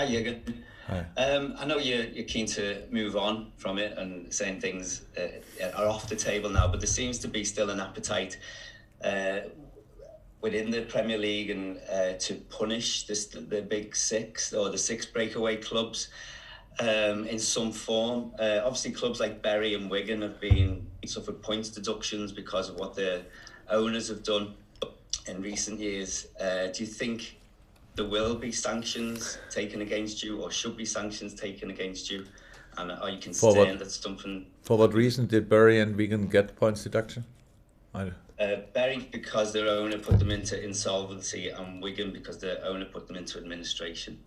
Hi, Jurgen. Hi. I know you're keen to move on from it and saying things are off the table now, but there seems to be still an appetite within the Premier League and to punish the big six or the six breakaway clubs in some form. Obviously, clubs like Bury and Wigan have suffered points deductions because of what the owners have done in recent years. Do you think there will be sanctions taken against you, or should be sanctions taken against you? And are you concerned that something... For what reason did Bury and Wigan get points deduction? Bury because their owner put them into insolvency, and Wigan because their owner put them into administration.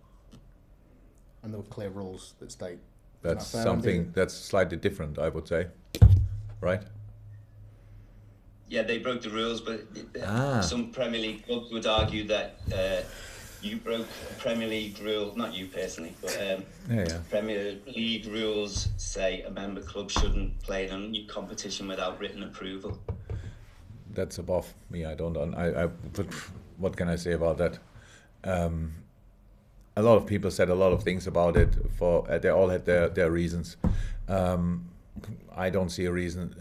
And there were clear rules that state. That's something that's slightly different, I would say. Right? Yeah, they broke the rules, but some Premier League clubs would argue that you broke Premier League rule, not you personally, but Premier League rules say a member club shouldn't play in a new competition without written approval. That's above me. I don't. But what can I say about that? A lot of people said a lot of things about it. They all had their reasons. I don't see a reason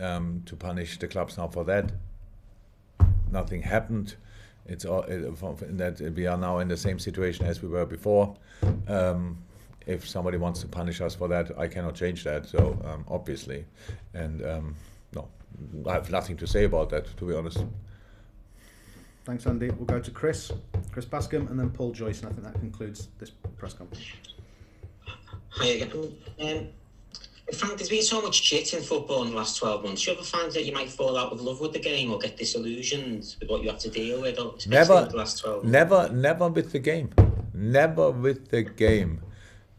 to punish the clubs now for that. Nothing happened. It's all that we are now in the same situation as we were before. If somebody wants to punish us for that, I cannot change that. So obviously, and no, I have nothing to say about that, to be honest. Thanks, Andy. We'll go to Chris Bascom, and then Paul Joyce, and I think that concludes this press conference. Hi again. Frank, there's been so much shit in football in the last 12 months. Do you ever find that you might fall out of love with the game or get disillusioned with what you have to deal with, especially in the last 12 months? Never with the game. Never with the game.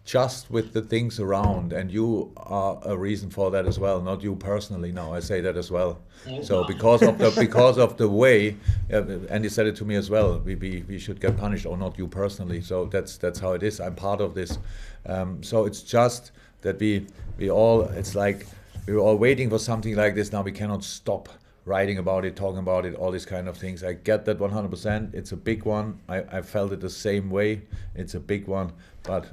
Just with the things around, and you are a reason for that as well. Not you personally. No, I say that as well. So because of the way, Andy said it to me as well. We should get punished, or not you personally. So that's how it is. I'm part of this. So it's just that we all. It's like we were all waiting for something like this. Now we cannot stop writing about it, talking about it, all these kind of things. I get that 100%. It's a big one. I felt it the same way. It's a big one, but.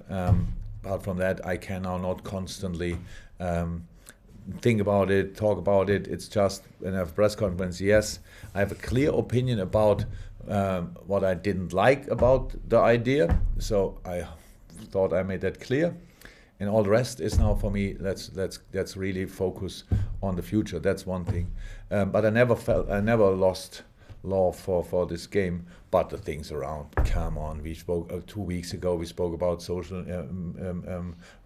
Apart from that, I can now not constantly think about it, talk about it. It's just when I have a press conference, yes, I have a clear opinion about what I didn't like about the idea. So I thought I made that clear. And all the rest is now for me, let's really focus on the future. That's one thing. But I never lost love for this game, but the things around. Come on, we spoke 2 weeks ago. We spoke about social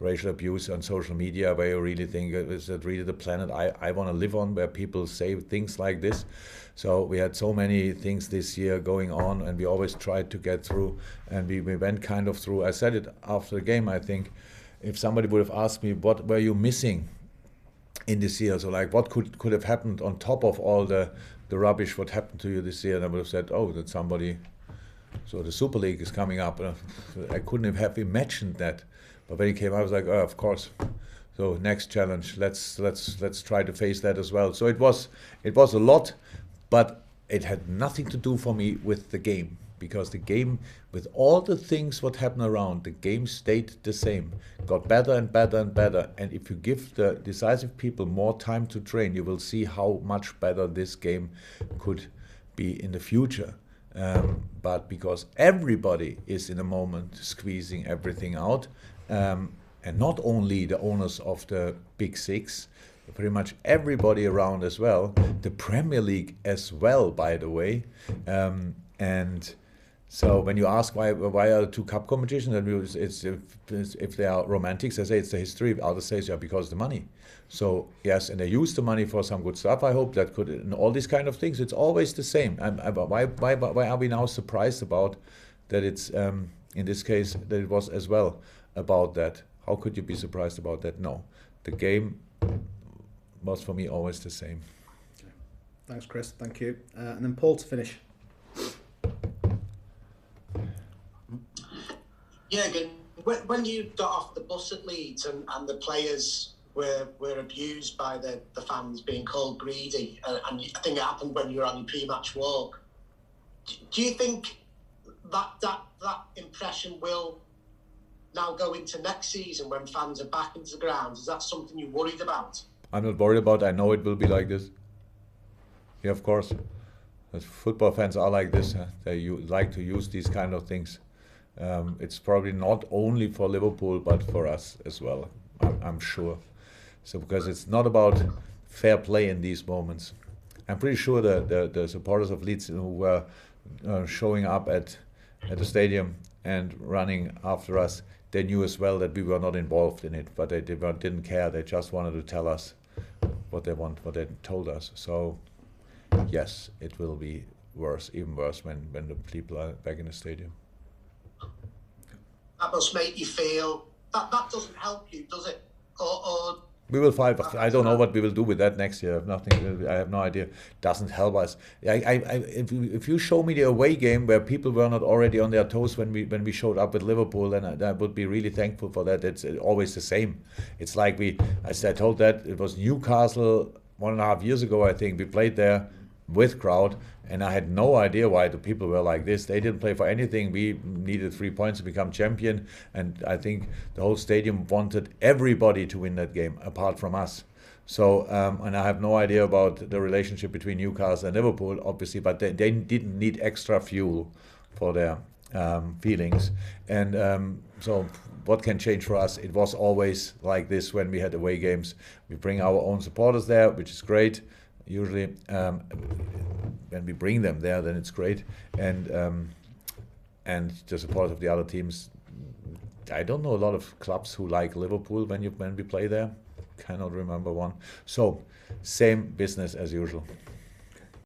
racial abuse on social media, where you really think, is that really the planet I want to live on, where people say things like this? So we had so many things this year going on, and we always tried to get through, and we went kind of through. I said it after the game. I think if somebody would have asked me, what were you missing in this year? So like, what could have happened on top of all the rubbish what happened to you this year? And I would have said, that somebody, so the Super League is coming up. I couldn't have imagined that. But when it came, I was like, of course. So next challenge, let's try to face that as well. So it was a lot, but it had nothing to do for me with the game, because the game, with all the things what happened around, the game stayed the same, got better and better and better. And if you give the decisive people more time to train, you will see how much better this game could be in the future. But because everybody is in a moment squeezing everything out, and not only the owners of the big six, pretty much everybody around as well, the Premier League as well, by the way, and so when you ask why are two cup competitions, and if they are romantics, they say it's the history. Others say because of the money. So yes, and they use the money for some good stuff. I hope that could, and all these kind of things. It's always the same. Why are we now surprised about that? It's in this case that it was as well about that. How could you be surprised about that? No, the game was for me always the same. Okay. Thanks, Chris. Thank you. And then Paul to finish. Jurgen, when you got off the bus at Leeds and the players were abused by the fans being called greedy, and I think it happened when you were on your pre-match walk, do you think that impression will now go into next season when fans are back into the ground? Is that something you're worried about? I'm not worried about it. I know it will be like this. Yeah, of course. As football fans are like this. They like to use these kind of things. It's probably not only for Liverpool, but for us as well, I'm sure. So because it's not about fair play in these moments. I'm pretty sure the supporters of Leeds who were showing up at the stadium and running after us, they knew as well that we were not involved in it, but they didn't care. They just wanted to tell us what they what they told us. So yes, it will be worse, even worse when the people are back in the stadium. That must make you feel that doesn't help you, does it? Or we will fight. I don't know what we will do with that next year. I have no idea. Doesn't help us. If you show me the away game where people were not already on their toes when we showed up with Liverpool, then I would be really thankful for that. It's always the same. It's like I told that it was Newcastle 1.5 years ago. I think we played there with crowd, and I had no idea why the people were like this. They didn't play for anything. We needed 3 points to become champion, and I think the whole stadium wanted everybody to win that game apart from us. So and I have no idea about the relationship between Newcastle and Liverpool, obviously, but they didn't need extra fuel for their feelings. And so what can change for us? It was always like this when we had away games. We bring our own supporters there, which is great. Usually, when we bring them there, then it's great, and the support of the other teams. I don't know a lot of clubs who like Liverpool when we play there. Cannot remember one. So, same business as usual.